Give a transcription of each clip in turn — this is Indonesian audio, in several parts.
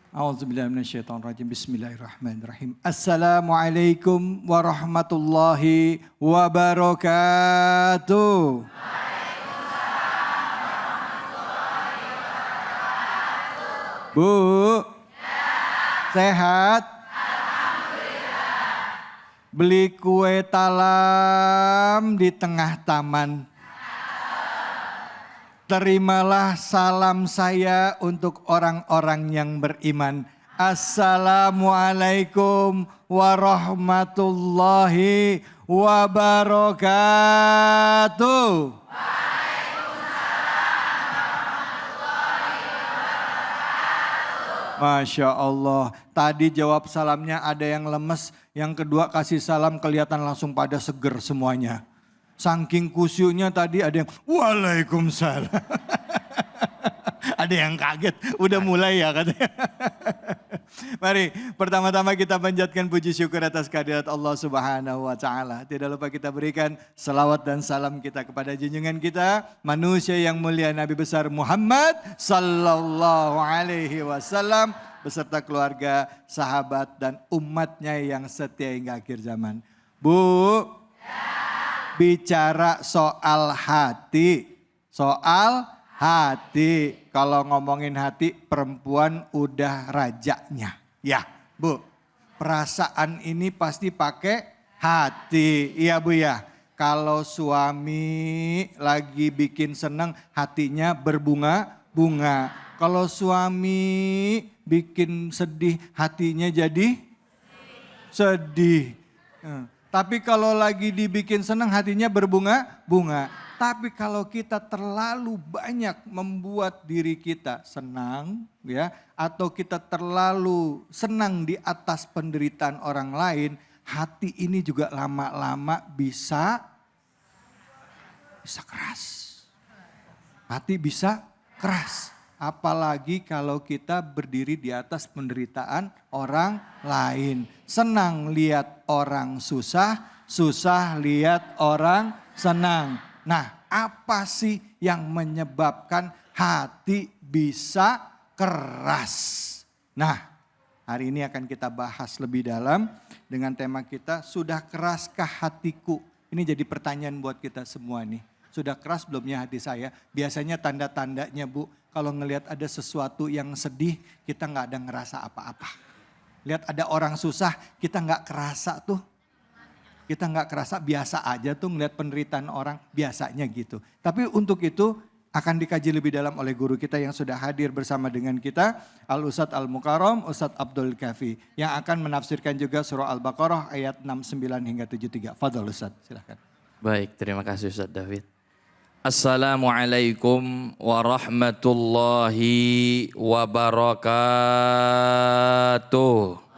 A'udzubillahi minasyaitonirrajim. Bismillahirrahmanirrahim. Assalamualaikum warahmatullahi wabarakatuh. Bu, sehat? Beli kue talam di tengah taman. Terimalah salam saya untuk orang-orang yang beriman. Assalamualaikum warahmatullahi wabarakatuh. Masya Allah, tadi jawab salamnya ada yang lemes, yang kedua kasih salam kelihatan langsung pada seger semuanya. Saking kusyuknya tadi ada yang waalaikumsalam. Ada yang kaget, udah mulai ya katanya. Mari pertama-tama kita panjatkan puji syukur atas kehadirat Allah Subhanahu wa Ta'ala. Tidak lupa kita berikan salawat dan salam kita kepada junjungan kita, manusia yang mulia Nabi besar Muhammad sallallahu alaihi wasallam beserta keluarga, sahabat dan umatnya yang setia hingga akhir zaman. Bu, bicara soal hati, kalau ngomongin hati perempuan udah rajanya. Ya Bu, perasaan ini pasti pakai hati. Iya Bu ya, kalau suami lagi bikin seneng hatinya berbunga-bunga. Kalau suami bikin sedih hatinya jadi sedih. Tapi kalau lagi dibikin senang hatinya berbunga-bunga. Tapi kalau kita terlalu banyak membuat diri kita senang ya, atau kita terlalu senang di atas penderitaan orang lain, hati ini juga lama-lama bisa keras. Hati bisa keras. Apalagi kalau kita berdiri di atas penderitaan orang lain. Senang lihat orang susah, susah lihat orang senang. Nah, apa sih yang menyebabkan hati bisa keras? Nah, hari ini akan kita bahas lebih dalam dengan tema kita, sudah keraskah hatiku? Ini jadi pertanyaan buat kita semua nih. Sudah keras belumnya hati saya? Biasanya tanda-tandanya Bu, kalau ngelihat ada sesuatu yang sedih, kita nggak ada ngerasa apa-apa. Lihat ada orang susah, kita nggak kerasa tuh. Kita nggak kerasa, biasa aja tuh ngelihat penderitaan orang, biasanya gitu. Tapi untuk itu akan dikaji lebih dalam oleh guru kita yang sudah hadir bersama dengan kita, Al-Ustadz Al-Mukarram, Ustadz Abdul Kafi. Yang akan menafsirkan juga surah Al-Baqarah ayat 69 hingga 73. Fadhol Ustadz, silahkan. Baik, terima kasih Ustadz David. Assalamualaikum warahmatullahi wabarakatuh.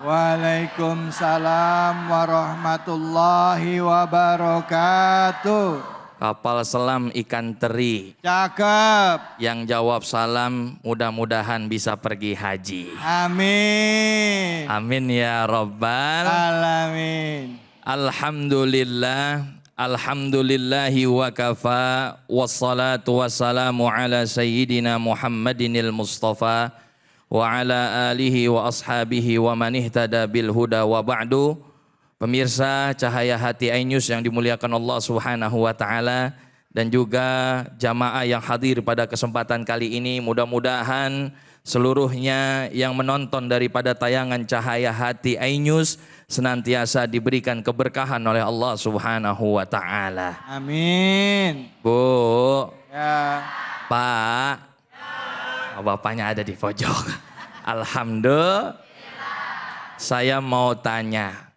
Waalaikumsalam warahmatullahi wabarakatuh. Kapal selam ikan teri. Cakep. Yang jawab salam mudah-mudahan bisa pergi haji. Amin. Amin ya Rabbal Alamin. Alhamdulillah. Alhamdulillahi wa kafa. Wassalatu wassalamu ala sayyidina Muhammadinil Mustafa. Wa ala alihi wa ashabihi wa man ihtada bil huda wa ba'du. Pemirsa Cahaya Hati iNews yang dimuliakan Allah Subhanahu wa taala dan juga jamaah yang hadir pada kesempatan kali ini, mudah-mudahan seluruhnya yang menonton daripada tayangan Cahaya Hati iNews senantiasa diberikan keberkahan oleh Allah Subhanahu wa taala. Amin. Bu. Ya. Pak. Bapaknya ada di pojok. Alhamdulillah. Saya mau tanya,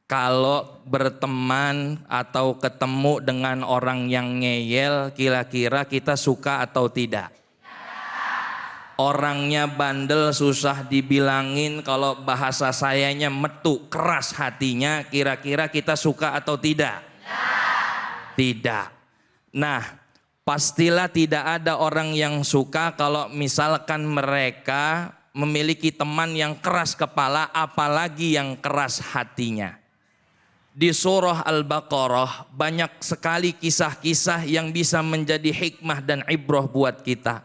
kalau berteman atau ketemu dengan orang yang ngeyel, kira-kira kita suka atau tidak? Orangnya bandel, susah dibilangin, kalau bahasa sayanya metu, keras hatinya, kira-kira kita suka atau tidak? Tidak. Nah, pastilah tidak ada orang yang suka kalau misalkan mereka memiliki teman yang keras kepala, apalagi yang keras hatinya. Di surah Al-Baqarah banyak sekali kisah-kisah yang bisa menjadi hikmah dan ibrah buat kita.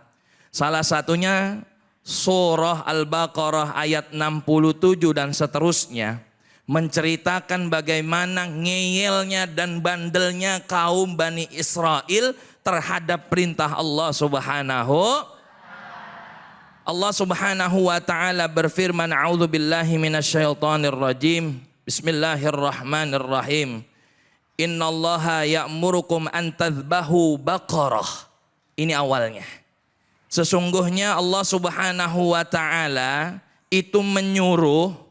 Salah satunya surah Al-Baqarah ayat 67 dan seterusnya menceritakan bagaimana ngeyelnya dan bandelnya kaum Bani Israel terhadap perintah Allah Subhanahu wa taala berfirman, a'udzubillahi minasyaitonir rajim. Bismillahirrahmanirrahim. Innallaha ya'murukum an tadhbahu baqarah. Ini awalnya. Sesungguhnya Allah Subhanahu wa taala itu menyuruh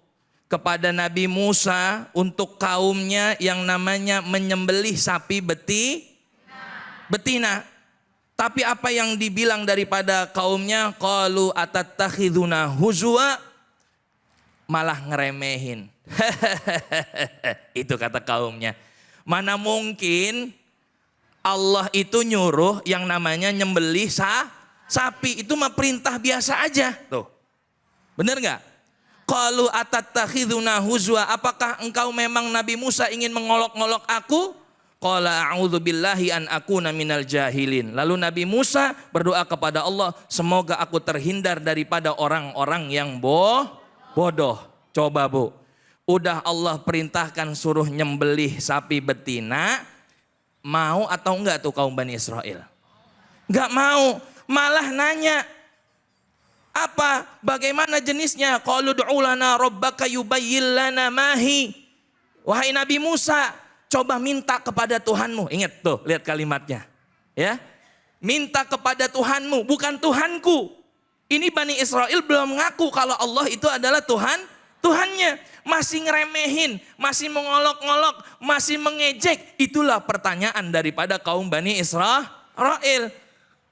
kepada Nabi Musa untuk kaumnya yang namanya menyembelih sapi betina. Tapi apa yang dibilang daripada kaumnya? Qalu atattakhiduna huzwa, malah ngeremehin. Itu kata kaumnya. Mana mungkin Allah itu nyuruh yang namanya nyembelih sapi, itu mah perintah biasa aja. Tuh. Bener nggak? Qalu atattakhiduna huzwa, apakah engkau memang Nabi Musa ingin mengolok-ngolok aku? Qala a'udzubillahi an akuna minal jahilin. Lalu Nabi Musa berdoa kepada Allah, semoga aku terhindar daripada orang-orang yang bodoh. Coba Bu, udah Allah perintahkan suruh nyembelih sapi betina, mau atau enggak tuh kaum Bani Israel? Enggak mau, malah nanya, apa? Bagaimana jenisnya? Qalu du'u lana rabbaka yubayyin lana mahi. Wahai Nabi Musa, coba minta kepada Tuhanmu. Ingat tuh, lihat kalimatnya. Ya. Minta kepada Tuhanmu, bukan Tuhanku. Ini Bani Israel belum ngaku kalau Allah itu adalah Tuhannya. Masih ngeremehin, masih mengolok-ngolok, masih mengejek. Itulah pertanyaan daripada kaum Bani Israel.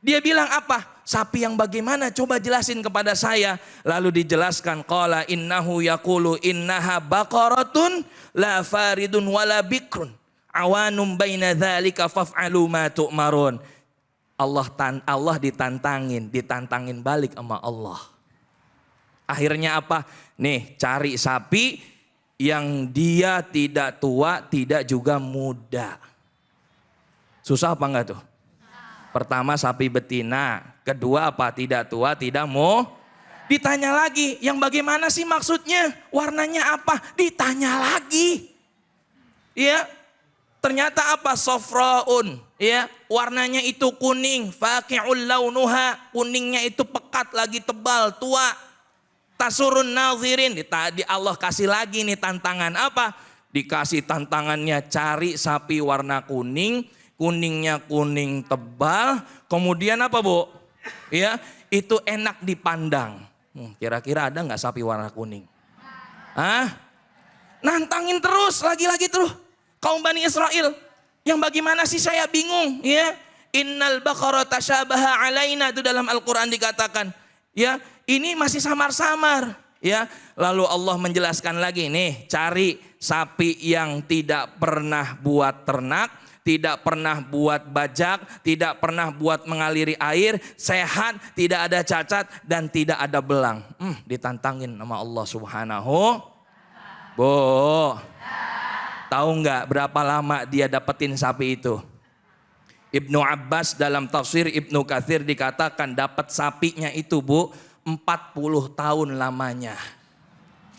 Dia bilang apa? Sapi yang bagaimana? Coba jelasin kepada saya. Lalu dijelaskan, qala innahu yaqulu innaha baqaratun la faridun wala bikrun awanum baina dzalika faf'alu ma tu'marun. Allah ditantangin balik sama Allah. Akhirnya apa? Nih, cari sapi yang dia tidak tua, tidak juga muda. Susah apa enggak tuh? Pertama sapi betina, kedua apa? Tidak tua, tidak mau. Ditanya lagi, yang bagaimana sih maksudnya? Warnanya apa? Ditanya lagi. Ya, ternyata apa? Sofraun. Ya, warnanya itu kuning. Faqi'ul launuha, kuningnya itu pekat lagi tebal, tua. Tasurun nazirin. Di Allah kasih lagi nih tantangan apa? Dikasih tantangannya cari sapi warna kuning. Kuningnya kuning tebal, kemudian apa Bu? Ya, itu enak dipandang. Kira-kira ada nggak sapi warna kuning? Nantangin terus, lagi-lagi terus. Kaum Bani Israel, yang bagaimana sih saya bingung? Ya, innal baqara tasyabaha alaina, itu dalam Al-Quran dikatakan. Ya, ini masih samar-samar. Ya, lalu Allah menjelaskan lagi nih, cari sapi yang tidak pernah buat ternak, tidak pernah buat bajak, tidak pernah buat mengaliri air, sehat, tidak ada cacat, dan tidak ada belang. Ditantangin sama Allah Subhanahu. Bu, tahu nggak berapa lama dia dapetin sapi itu? Ibnu Abbas dalam tafsir Ibnu Katsir dikatakan dapat sapinya itu Bu, 40 tahun lamanya.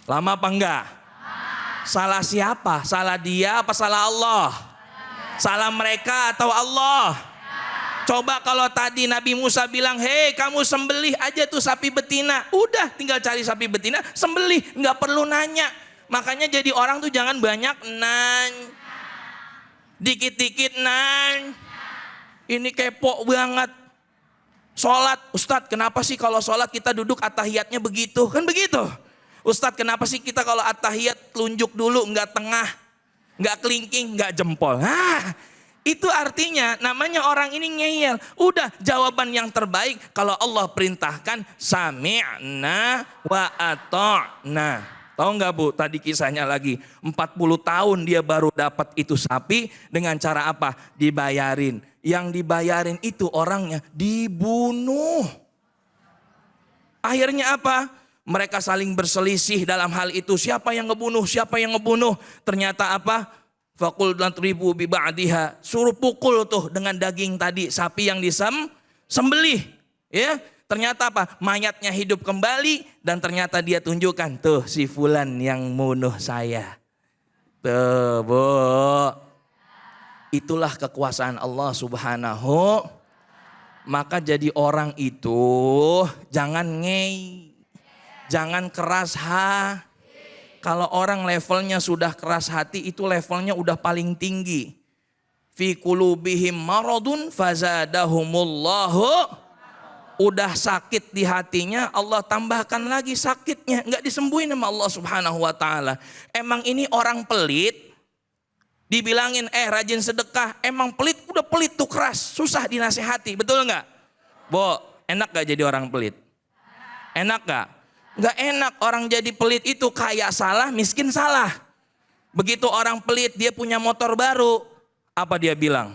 Lama apa enggak? Salah siapa? Salah dia apa salah Allah? Salah mereka atau Allah? Coba kalau tadi Nabi Musa bilang, hei kamu sembelih aja tuh sapi betina. Udah tinggal cari sapi betina, sembelih. Nggak perlu nanya. Makanya jadi orang tuh jangan banyak nanya. Dikit-dikit nanya. Ini kepo banget. Sholat, Ustadz kenapa sih kalau sholat kita duduk atahiyatnya begitu? Kan begitu. Ustadz kenapa sih kita kalau atahiyat telunjuk dulu, nggak tengah, nggak kelingking, nggak jempol. Itu artinya namanya orang ini ngeyel. Udah jawaban yang terbaik kalau Allah perintahkan sami'na wa ata'na. Tahu nggak Bu tadi kisahnya lagi 40 tahun dia baru dapat itu sapi dengan cara apa? Dibayarin. Yang dibayarin itu orangnya dibunuh. Akhirnya apa? Mereka saling berselisih dalam hal itu. Siapa yang ngebunuh? Siapa yang ngebunuh? Ternyata apa? Faqul latribu bi ba'diha. Suruh pukul tuh dengan daging tadi sapi yang disembelih. Ya, Ternyata apa? Mayatnya hidup kembali dan ternyata dia tunjukkan tuh si fulan yang bunuh saya. Tuh, Bu. Itulah kekuasaan Allah Subhanahu. Maka jadi orang itu jangan ngey. Jangan keras hati. Kalau orang levelnya sudah keras hati itu levelnya udah paling tinggi. Fi qulubihim maradun fazadahumullahu. Udah sakit di hatinya, Allah tambahkan lagi sakitnya. Enggak disembuhin sama Allah Subhanahu wa taala. Emang ini orang pelit? Dibilangin rajin sedekah, emang pelit, udah pelit tuh keras, susah dinasihati, betul nggak? Bo, enak gak jadi orang pelit? Enak gak? Nggak enak, orang jadi pelit itu kaya salah, miskin salah. Begitu orang pelit dia punya motor baru, apa dia bilang?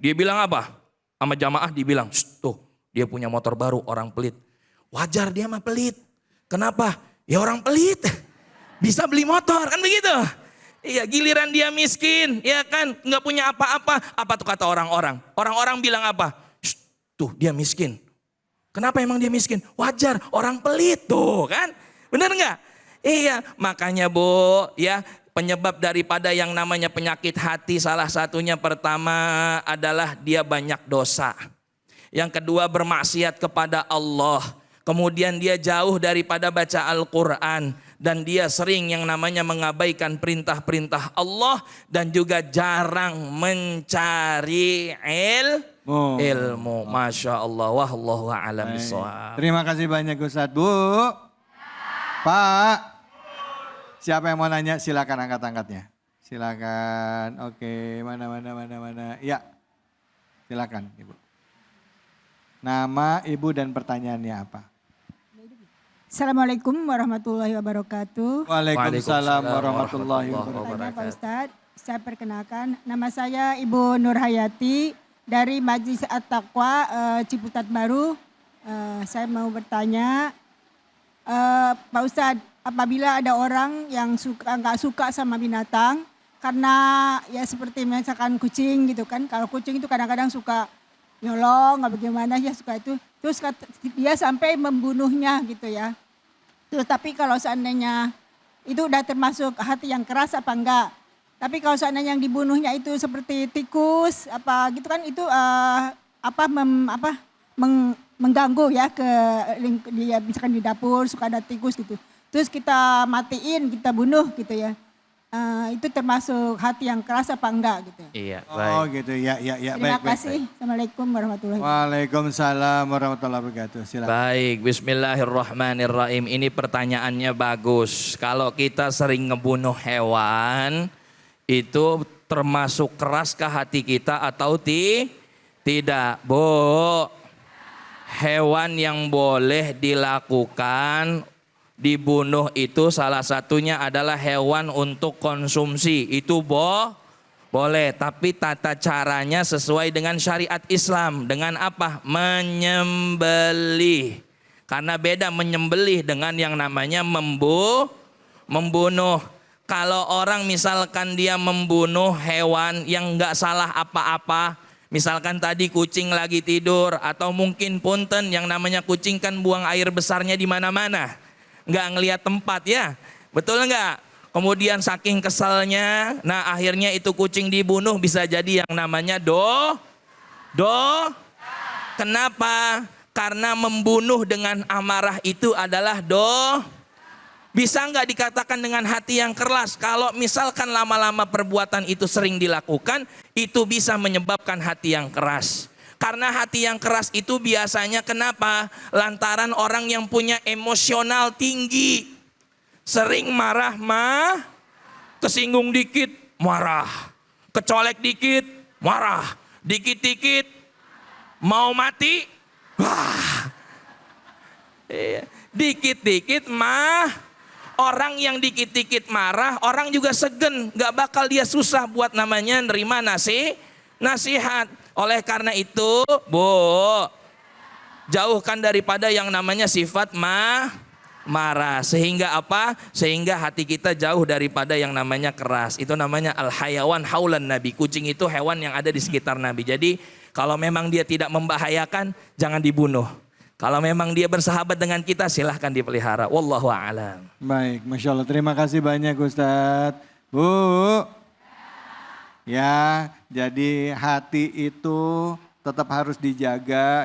Dia bilang apa? Sama jamaah dibilang, tuh dia punya motor baru orang pelit. Wajar dia mah pelit. Kenapa? Ya orang pelit, bisa beli motor kan begitu? Iya, giliran dia miskin, ya kan, nggak punya apa-apa. Apa tuh kata orang-orang? Orang-orang bilang apa? Tuh dia miskin. Kenapa emang dia miskin? Wajar, orang pelit tuh kan, bener nggak? Iya, makanya Bu, ya penyebab daripada yang namanya penyakit hati salah satunya pertama adalah dia banyak dosa. Yang kedua bermaksiat kepada Allah. Kemudian dia jauh daripada baca Al-Quran. Dan dia sering yang namanya mengabaikan perintah-perintah Allah. Dan juga jarang mencari ilmu. Masya Allah. Wallahu a'lam bishawab. Terima kasih banyak Ustadz. Bu. Pak. Siapa yang mau nanya silakan angkat-angkatnya. Silakan. Oke, mana. Ya. Silakan Ibu. Nama Ibu dan pertanyaannya apa? Assalamualaikum warahmatullahi wabarakatuh. Waalaikumsalam warahmatullahi wabarakatuh. Pak Ustadz, saya perkenalkan nama saya Ibu Nur Hayati dari Majelis At-Taqwa Ciputat Baru. Saya mau bertanya, Pak Ustadz, apabila ada orang yang nggak suka sama binatang, karena ya seperti misalkan kucing gitu kan, kalau kucing itu kadang-kadang suka nyolong, nggak bagaimana ya suka itu. Terus dia sampai membunuhnya gitu ya. Terus tapi kalau seandainya itu udah termasuk hati yang keras apa enggak? Tapi kalau seandainya yang dibunuhnya itu seperti tikus apa gitu kan itu mengganggu ya ke dia misalkan di dapur suka ada tikus gitu. Terus kita matiin, kita bunuh gitu ya. Itu termasuk hati yang keras apa enggak gitu ya? Iya, baik. Oh gitu ya. Terima kasih. Assalamualaikum warahmatullahi wabarakatuh. Waalaikumsalam warahmatullahi wabarakatuh. Silakan. Baik, bismillahirrahmanirrahim. Ini pertanyaannya bagus. Kalau kita sering ngebunuh hewan, itu termasuk keras ke hati kita atau tidak? Bu, hewan yang boleh dilakukan dibunuh itu salah satunya adalah hewan untuk konsumsi. Itu boleh, tapi tata caranya sesuai dengan syariat Islam. Dengan apa? Menyembelih. Karena beda menyembelih dengan yang namanya membunuh. Kalau orang misalkan dia membunuh hewan yang nggak salah apa-apa, misalkan tadi kucing lagi tidur, atau mungkin punten yang namanya kucing kan buang air besarnya di mana-mana. Nggak ngelihat tempat ya, betul nggak? Kemudian saking kesalnya, nah akhirnya itu kucing dibunuh bisa jadi yang namanya Kenapa? Karena membunuh dengan amarah itu adalah Bisa nggak dikatakan dengan hati yang keras? Kalau misalkan lama-lama perbuatan itu sering dilakukan, itu bisa menyebabkan hati yang keras. Karena hati yang keras itu biasanya kenapa? Lantaran orang yang punya emosional tinggi. Sering marah, kesinggung dikit, marah. Kecolek dikit, marah. Dikit-dikit, mau mati, wah. Dikit-dikit orang yang dikit-dikit marah, orang juga segen. Gak bakal dia susah buat namanya nerima nasihat. Oleh karena itu, Bu, jauhkan daripada yang namanya sifat marah. Sehingga apa? Sehingga hati kita jauh daripada yang namanya keras. Itu namanya al-hayawan haulan Nabi. Kucing itu hewan yang ada di sekitar Nabi. Jadi kalau memang dia tidak membahayakan, jangan dibunuh. Kalau memang dia bersahabat dengan kita, silahkan dipelihara. Wallahu a'lam. Baik, Masya Allah. Terima kasih banyak Ustadz. Bu, ya, jadi hati itu tetap harus dijaga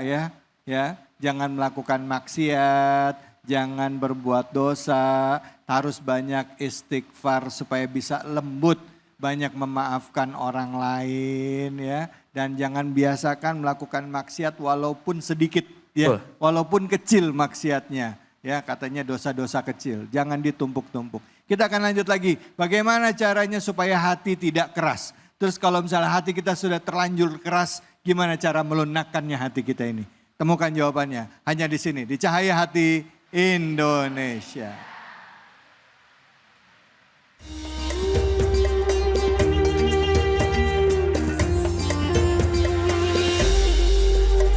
ya. Jangan melakukan maksiat, jangan berbuat dosa, harus banyak istighfar supaya bisa lembut, banyak memaafkan orang lain ya. Dan jangan biasakan melakukan maksiat walaupun sedikit ya, walaupun kecil maksiatnya. Ya, katanya dosa-dosa kecil, jangan ditumpuk-tumpuk. Kita akan lanjut lagi, bagaimana caranya supaya hati tidak keras. Terus kalau misalnya hati kita sudah terlanjur keras, gimana cara melunakkannya hati kita ini? Temukan jawabannya hanya di sini, di Cahaya Hati Indonesia.